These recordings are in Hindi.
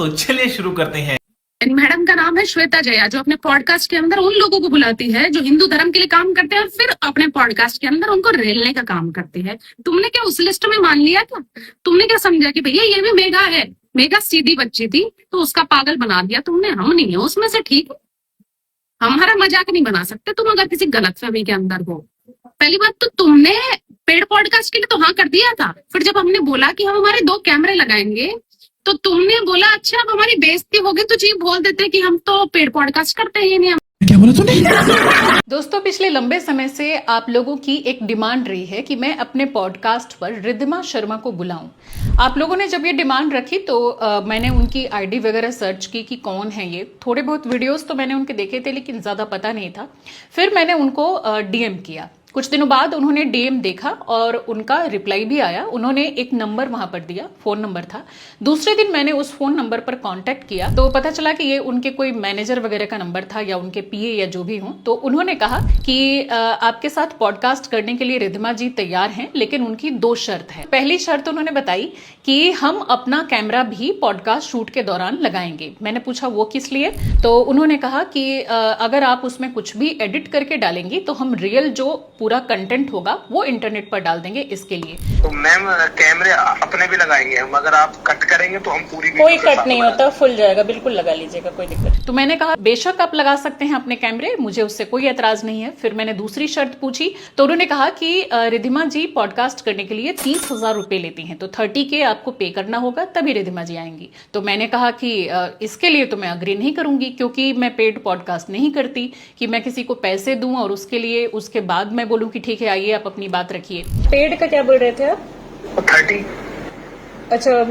तो चलिए शुरू करते हैं। मैडम का नाम है श्वेता जया, जो अपने पॉडकास्ट के अंदर उन लोगों को बुलाती है जो हिंदू धर्म के लिए काम करते हैं और फिर अपने पॉडकास्ट के अंदर उनको रेलने का काम करती है। तुमने क्या उस लिस्ट में मान लिया था? तुमने क्या समझा कि भैया ये भी मेगा है? मेगा सीधी बच्ची थी तो उसका पागल बना दिया तुमने। हम नहीं है उसमें से, ठीक है? हमारा मजाक नहीं बना सकते तुम अगर किसी गलतफहमी के अंदर हो। पहली बात तो तुमने पेड पॉडकास्ट के लिए तो हाँ कर दिया था, फिर जब हमने बोला कि हम हमारे 2 कैमरे लगाएंगे तो तुमने बोला अच्छा अब हमारी बेइज्जती होगी तो जी बोल देते कि हम तो पेड पॉडकास्ट करते हैं। नहीं, क्या बोला तूने? दोस्तों, पिछले लंबे समय से आप लोगों की एक डिमांड रही है कि मैं अपने पॉडकास्ट पर रिद्धिमा शर्मा को बुलाऊं। आप लोगों ने जब ये डिमांड रखी तो मैंने उनकी आईडी वगैरह सर्च की कि कौन है ये। थोड़े बहुत वीडियोस तो मैंने उनके देखे थे लेकिन ज़्यादा पता नहीं था। फिर मैंने उनको डीएम किया। कुछ दिनों बाद उन्होंने डीएम देखा और उनका रिप्लाई भी आया। उन्होंने एक नंबर वहां पर दिया, फोन नंबर था। दूसरे दिन मैंने उस फोन नंबर पर कांटेक्ट किया तो पता चला कि ये उनके कोई मैनेजर वगैरह का नंबर था या उनके पीए या जो भी हो। तो उन्होंने कहा कि आपके साथ पॉडकास्ट करने के लिए रिद्धिमा जी तैयार हैं, लेकिन उनकी 2 शर्त है। पहली शर्त उन्होंने बताई कि हम अपना कैमरा भी पॉडकास्ट शूट के दौरान लगाएंगे। मैंने पूछा वो किस लिए? तो उन्होंने कहा कि अगर आप उसमें कुछ भी एडिट करके डालेंगी तो हम रियल जो पूरा कंटेंट होगा वो इंटरनेट पर डाल देंगे, इसके लिए। तो मैम कैमरे अपने भी लगाएंगे हम, अगर आप कट करेंगे तो हम पूरी कोई कट नहीं होता, फुल जाएगा, बिल्कुल लगा लीजिएगा, कोई दिक्कत। तो मैंने कहा बेशक आप लगा सकते हैं अपने कैमरे, मुझे उससे कोई एतराज नहीं है। फिर मैंने दूसरी शर्त पूछी तो उन्होंने कहा कि रिद्धिमा जी पॉडकास्ट करने के लिए 30,000 रुपए लेती हैं, तो 30K आपको पे करना होगा तभी रिद्धिमा जी आएंगी। तो मैंने कहा कि इसके लिए तो मैं अग्री नहीं करूंगी, क्योंकि मैं पेड पॉडकास्ट नहीं करती कि मैं किसी को पैसे दूं और उसके लिए उसके बाद मैं बोलूं कि ठीक है आइए आप अपनी बात रखिए। पेड का क्या बोल रहे थे आप? 30। अच्छा,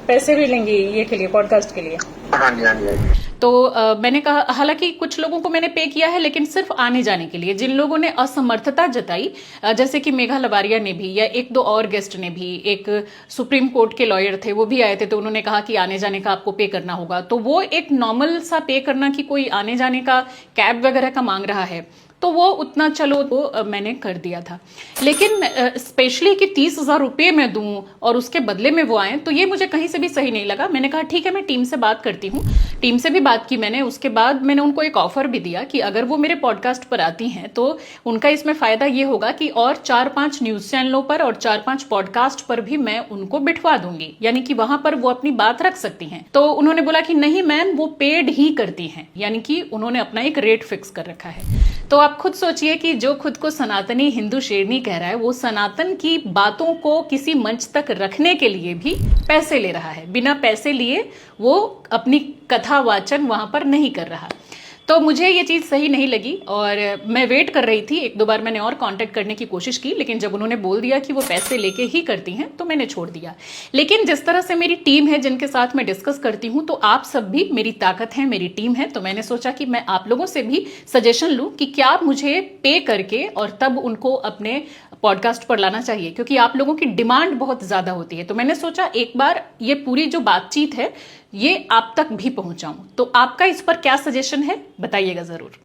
पैसे भी लेंगे ये के लिए, पॉडकास्ट के लिए? हाँ जी, हाँ जी। तो मैंने कहा, हालांकि कुछ लोगों को मैंने पे किया है लेकिन सिर्फ आने जाने के लिए। जिन लोगों ने असमर्थता जताई, जैसे कि मेघा लबारिया ने भी या 1-2 और गेस्ट ने भी, एक सुप्रीम कोर्ट के लॉयर थे वो भी आए थे, तो उन्होंने कहा कि आने जाने का आपको पे करना होगा। तो वो एक नॉर्मल सा पे करना कि कोई आने जाने का कैब वगैरह का मांग रहा है तो वो उतना चलो वो मैंने कर दिया था। लेकिन स्पेशली कि 30,000 रुपये मैं दूं और उसके बदले में वो आए, तो ये मुझे कहीं से भी सही नहीं लगा। मैंने कहा ठीक है मैं टीम से बात करती हूँ। टीम से भी बात की मैंने। उसके बाद मैंने उनको एक ऑफर भी दिया कि अगर वो मेरे पॉडकास्ट पर आती हैं तो उनका इसमें फायदा ये होगा कि और 4-5 न्यूज चैनलों पर और 4-5 पॉडकास्ट पर भी मैं उनको बिठवा दूंगी, यानी कि वहां पर वो अपनी बात रख सकती हैं। तो उन्होंने बोला कि नहीं मैम, वो पेड ही करती हैं, यानी कि उन्होंने अपना एक रेट फिक्स कर रखा है। तो आप खुद सोचिए कि जो खुद को सनातनी हिंदू शेरनी कह रहा है, वो सनातन की बातों को किसी मंच तक रखने के लिए भी पैसे ले रहा है। बिना पैसे लिए वो अपनी कथा वाचन वहां पर नहीं कर रहा। तो मुझे ये चीज़ सही नहीं लगी और मैं वेट कर रही थी। 1-2 बार मैंने और कांटेक्ट करने की कोशिश की, लेकिन जब उन्होंने बोल दिया कि वो पैसे लेके ही करती हैं तो मैंने छोड़ दिया। लेकिन जिस तरह से मेरी टीम है जिनके साथ मैं डिस्कस करती हूँ, तो आप सब भी मेरी ताकत है, मेरी टीम है, तो मैंने सोचा कि मैं आप लोगों से भी सजेशन लूँ कि क्या मुझे पे करके और तब उनको अपने पॉडकास्ट पर लाना चाहिए, क्योंकि आप लोगों की डिमांड बहुत ज़्यादा होती है। तो मैंने सोचा एक बार ये पूरी जो बातचीत है ये आप तक भी पहुंचाऊं। तो आपका इस पर क्या सजेशन है बताइएगा ज़रूर।